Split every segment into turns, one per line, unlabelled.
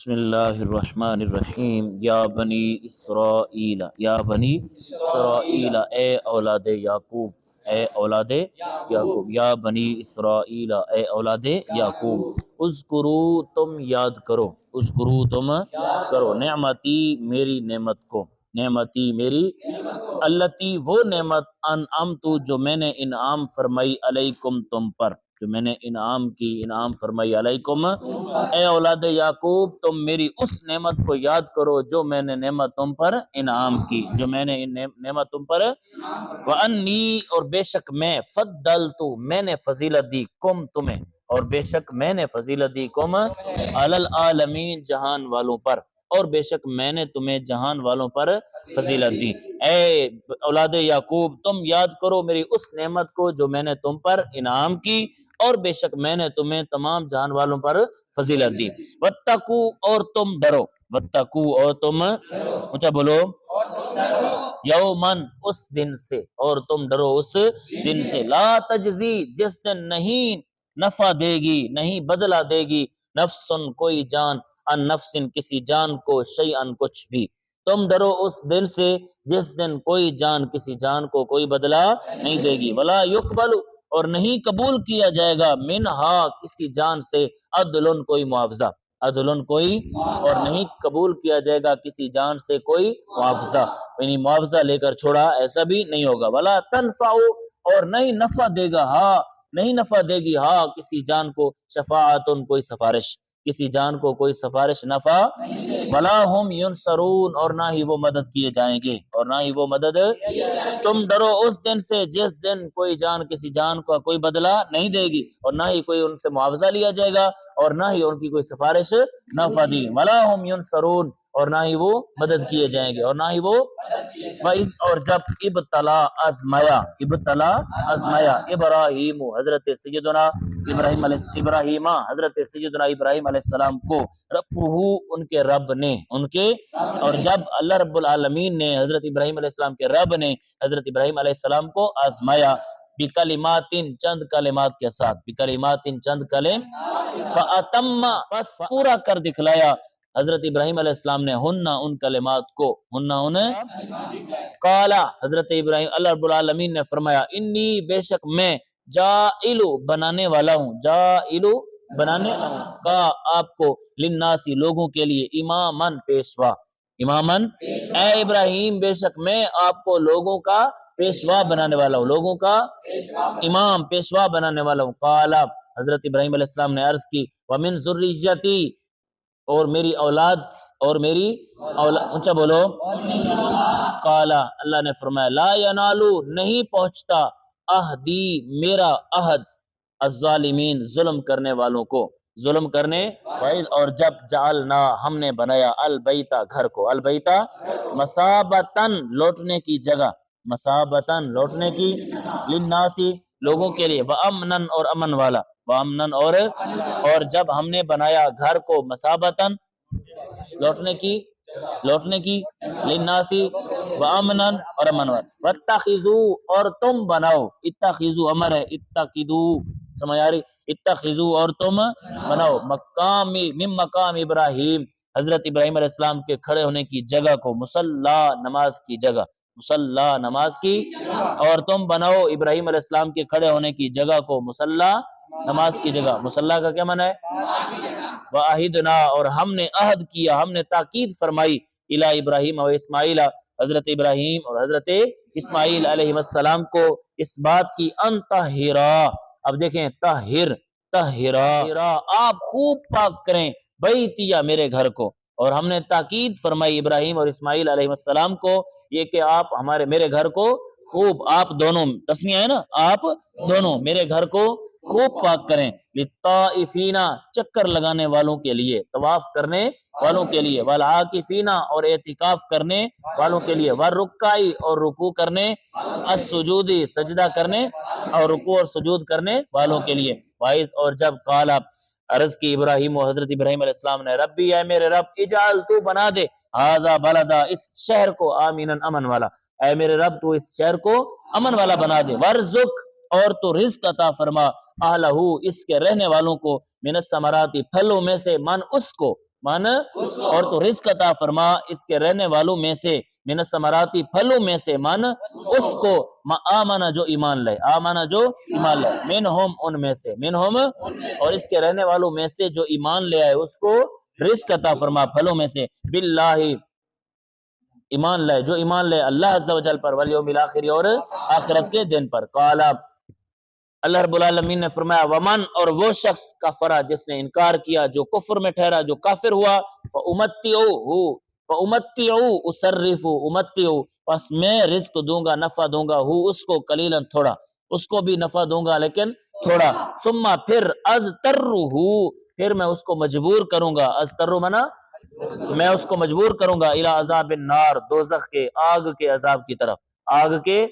بسم اللہ الرحمن الرحیم یا بنی اسرائیل، یا بنی اسرائیل، اے اولاد یعقوب، اے اولاد یعقوب، یا بنی اسرائیل، اے اولاد یعقوب، اذکرو تم یاد کرو، اذکرو تم کرو، نعمتی میری نعمت کو، نعمتی میری، التی وہ نعمت، انعمت جو میں نے انعام فرمائی، علیکم تم پر، جو میں نے انعام کی، انعام فرمائی، علیکم اے اولاد یعقوب تم میری اس نعمت کو یاد کرو جو میں نے نعمت تم پر انعام کی، جو میں نے نعمت تم پر، وَأَنِّي اور بے شک میں، فضلت میں نے فضیلت دی، کم تمہیں، اور بے شک میں نے فضیلت دی، کم علی العالمین جہان والوں پر، اور بے شک میں نے تمہیں جہان والوں پر فضیلت دی۔ اے اولاد یعقوب تم یاد کرو میری اس نعمت کو جو میں نے تم پر انعام کی، اور بے شک میں نے تمہیں تمام جہان والوں پر فضیلت دی۔ وَاتَّقُوا اور تم ڈرو، وَاتَّقُوا اور تم، اونچا بولو، یومن اس دن سے، اور تم ڈرو اس دن سے، لا تجزی جس دن نہیں نفع دے گی، نہیں بدلہ دے گی، نفسن کوئی جان، ان نفسن کسی جان کو، شیئن کچھ بھی، تم ڈرو اس دن سے جس دن کوئی جان کسی جان کو کوئی بدلہ نہیں دے گی، ولا یقبل اور نہیں قبول کیا جائے گا، منہا کسی جان سے، عدل کوئی معاوضہ، عدل کوئی، اور نہیں قبول کیا جائے گا کسی جان سے کوئی معاوضہ، یعنی معاوضہ لے کر چھوڑا، ایسا بھی نہیں ہوگا، ولا تنفع اور نہیں نفع دے گا، ہاں نہیں نفع دے گی، ہاں کسی جان کو، شفاعتن کوئی سفارش، کسی جان کو کوئی سفارش نفع، ولا ہم ینصرون اور نہ ہی وہ مدد کیے جائیں گے، اور نہ ہی وہ مدد، تم ڈرو اس دن سے جس دن کوئی جان کسی جان کا کوئی بدلہ نہیں دے گی، اور نہ ہی کوئی ان سے معاوضہ لیا جائے گا، اور نہ ہی ان کی کوئی سفارش نفع دی، ولا ہم ینصرون اور نہ ہی وہ مدد کیے جائیں گے، اور نہ ہی وہ، وَإِذْ اور جب ابتلا آزمایا، ابتلا آزمایا، ابراہیم حضرت سیدنا ابراہیم حضرت سیدنا ابراہیم علیہ السلام کو، ربہ ان کے رب نے، ان کے، اور جب اللہ رب العالمین نے حضرت ابراہیم علیہ السلام کے رب نے حضرت ابراہیم علیہ السلام کو آزمایا، بکلمات چند کلمات کے ساتھ، بکلمات چند فاتم بس پورا کر دکھلایا حضرت ابراہیم علیہ السلام نے، ہن ان کلمات کو، ہن ان، قالا حضرت ابراہیم، اللہ رب العالمین نے فرمایا، انی بے شک میں، جائلو بنانے والا ہوں، جائلو بنانے والا ہوں، کا آپ کو، للناسی لوگوں کے لیے، امامن پیشوا، امامن اے ابراہیم بے شک میں آپ کو لوگوں کا پیشوا بنانے والا ہوں، لوگوں کا امام پیشوا بنانے والا ہوں، قالا حضرت ابراہیم علیہ السلام نے عرض کی، ومن ذریتی اور میری اولاد، اور میری اولاد، اونچا بولو، قالا اللہ نے فرمایا، لا ینالو نہیں پہنچتا، عہدی میرا عہد، الظالمین ظلم کرنے والوں کو، ظلم کرنے، اور جب جعلنا ہم نے بنایا، البیتا گھر کو، البیتا مثابتن لوٹنے کی جگہ، مثابتن لوٹنے کی، للناسی لوگوں کے لیے، وامنن اور امن والا، وامنن اور جب ہم نے بنایا گھر کو، مثابتن لوٹنے کی، لوٹنے کی، للناسی وامنن اور امن والا، واتخذوا اور تم بناؤ، اتخذوا امر ہے، اتخذوا سمجھ آ رہی، اتخذوا اور تم بناؤ، مقامی من مقام ابراہیم حضرت ابراہیم علیہ السلام کے کھڑے ہونے کی جگہ کو، مصلی نماز کی جگہ، مصلی نماز کی، اور تم بناؤ ابراہیم علیہ السلام کے کھڑے ہونے کی جگہ کو، مصلی نماز کی جگہ، مصلی کا کیا معنی ہے، وعہدنا اور ہم نے عہد کیا، ہم نے تاکید فرمائی، الی ابراہیم و اسماعیل حضرت ابراہیم اور حضرت اسماعیل علیہ السلام کو، اس بات کی، ان طہرا، اب دیکھیں، طہرا آپ خوب پاک کریں، بیتیا میرے گھر کو، اور ہم نے تاکید فرمائی ابراہیم اور اسماعیل علیہ السلام کو، یہ کہ آپ ہمارے میرے گھر کو خوب، آپ دونوں تسمیہ ہے نا، آپ دونوں میرے گھر کو خوب پاک کریں، للطائفین چکر لگانے والوں کے لیے، طواف کرنے والوں کے لیے، والعاکفین اور اعتکاف کرنے والوں کے لیے، والرکعی اور رکوع کرنے، السجودی سجدہ کرنے اور رکوع اور سجود کرنے والوں کے لیے، وائز اور جب قال عرض کی ابراہیم و حضرت ابراہیم علیہ السلام نے، ربی اے میرے رب، اجعل تو بنا دے، ھذا بلدا اس شہر کو، آمیناً امن والا، اے میرے رب تو اس شہر کو امن والا بنا دے، ورزق اور تو رزق عطا فرما، اہلہ اس کے رہنے والوں کو، من الثمرات پھلوں میں سے، من اس کو، من اور تو رزق عطا فرما اس کے رہنے والوں میں سے، من الثمراتی پھلوں میں سے، من اس کو، آمنا جو ایمان لے، آمنا جو ایمان لے، منہم ان میں سے، منہم اور اس کے رہنے والوں میں سے جو ایمان لے آئے اس کو رزق عطا فرما پھلوں میں سے، باللہ ایمان لائے جو ایمان لے اللہ عز و جل پر، والیوم الاخر اور آخرت کے دن پر۔ قال اللہ رب العالمین نے فرمایا ومن اور وہ شخص کفرا جس نے انکار کیا، جو کفر میں ٹھہرا، جو کافر ہوا، فامتعو اصرف امتعو پس میں رزق دوں گا، نفع دوں گا، اس کو قلیلا تھوڑا، اس کو بھی نفع دوں گا لیکن تھوڑا، ثم پھر ازترہ پھر میں اس کو مجبور کروں گا، ازترہ منا میں اس کو مجبور کروں گا، الی عذاب النار دوزخ کے آگ کے عذاب کی طرف، آگ کے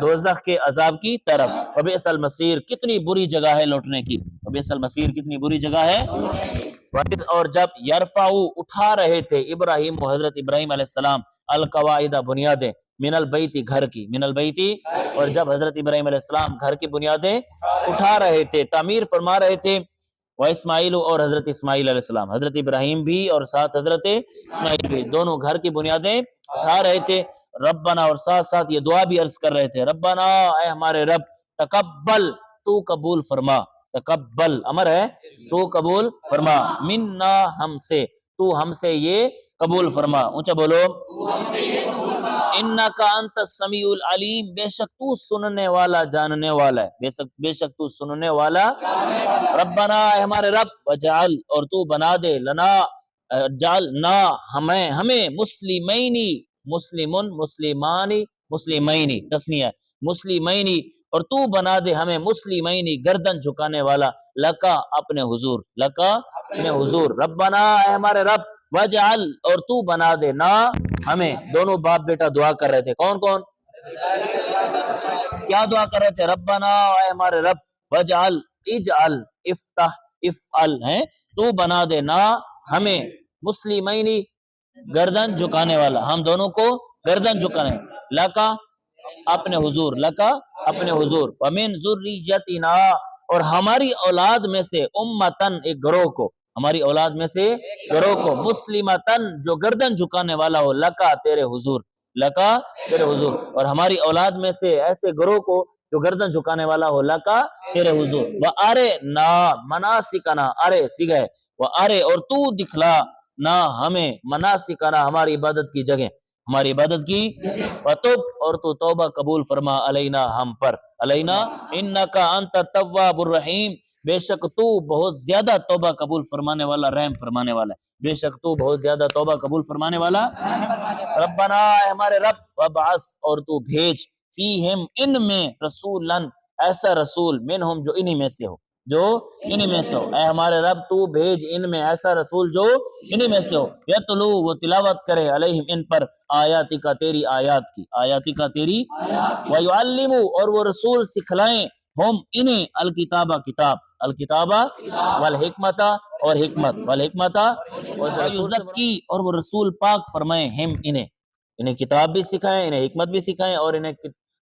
دوزخ کے عذاب کی طرف، وبئس المصیر کتنی بری جگہ ہے لوٹنے کی، وبئس المصیر کتنی بری جگہ ہے۔ اور جب یرفعو اٹھا رہے تھے ابراہیم و حضرت ابراہیم علیہ السلام القواعد بنیادیں، من البیتی گھر کی، من البیتی اور جب حضرت ابراہیم علیہ السلام گھر کی بنیادیں اٹھا رہے تھے، تعمیر فرما رہے تھے، و اسماعیل اور حضرت اسماعیل علیہ السلام، حضرت ابراہیم بھی اور ساتھ حضرت اسماعیل بھی دونوں گھر کی بنیادیں اٹھا رہے تھے، ربنا اور ساتھ ساتھ یہ دعا بھی عرض کر رہے تھے، ربنا اے ہمارے رب، تقبل تو قبول فرما، تقبل امر ہے تو قبول فرما، منا ہم سے، تو ہم سے یہ قبول فرما، اونچا بولو، انکا انت السمیع العلیم بے شک تو سننے والا جاننے والا ہے، بے شک تو سننے والا، ربنا اے ہمارے رب، وجعل اور تو بنا دے، لنا جعلنا ہمیں مسلمینی، مسلمن مسلمانی، مسلمینی تسنیہ مسلمینی اور تو بنا دے ہمیں مسلمینی گردن جھکانے والا، لکا اپنے حضور، لکا اپنے حضور، ربنا اے ہمارے رب، وجعل اور تو بنا دے نا ہمیں، دونوں باپ بیٹا دعا کر رہے تھے، کون کون کیا دعا کر رہے تھے، ربنا اے ہمارے رب، وجعل اجعل افتح افعل ہیں تو بنا دے نا ہمیں مسلمینی گردن جھکانے والا، ہم دونوں کو گردن جھکانے، لکا اپنے حضور، لکا اپنے حضور، ومن ذریتنا اور ہماری اولاد میں سے، امتن ایک گروہ کو، ہماری اولاد میں سے گروہ کو، مسلمتن جو گردن جھکانے والا ہو، لکا تیرے حضور، لکا تیرے حضور، اور ہماری اولاد میں سے ایسے گروہ کو جو گردن جھکانے والا ہو، لکا تیرے حضور، وَأَرِنَا مناسکنا، ارے سگے، وَأَرِ اور تو دکھلا نا ہمیں، مناسکنا ہماری عبادت کی جگہ، ہماری عبادت کی، وَتُب اور تو توبہ قبول فرما، علینا ہم پر، علینا انکا انت التواب الرحیم بے شک تو بہت زیادہ توبہ قبول فرمانے والا، رحم فرمانے والا ہے، بے شک تو بہت زیادہ توبہ قبول فرمانے والا، ربنا اے ہمارے رب، وابعث اور تو بھیج، فیہم ان میں، رسولن ایسا رسول، منہم جو انہی میں سے ہو، جو انہی میں سے ہو، اے ہمارے رب تو بھیج ان میں ایسا رسول جو انہی میں سے ہو، یتلو وہ تلاوت کرے، علیہم ان پر، آیاتی کا تیری آیات کی، آیاتی کا تیری، ویعلمو اور وہ رسول سکھلائیں، ہم انہیں الکتابہ کتاب، الکتابہ والحکمتہ اور حکمت، والحکمتہ اور یزکی اور وہ رسول پاک فرمائیں، ہم انہیں کتاب بھی سکھائیں، انہیں حکمت بھی سکھائیں اور انہیں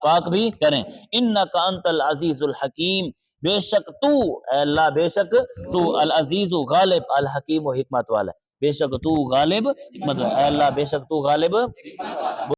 پاک بھی کریں، انکا انت العزیز الحکیم بے شک تو اے اللہ، بے شک تو العزیز غالب، الحکیم و حکمت والا، بے شک تو غالب حکمت والا، اے اللہ بے شک تو غالب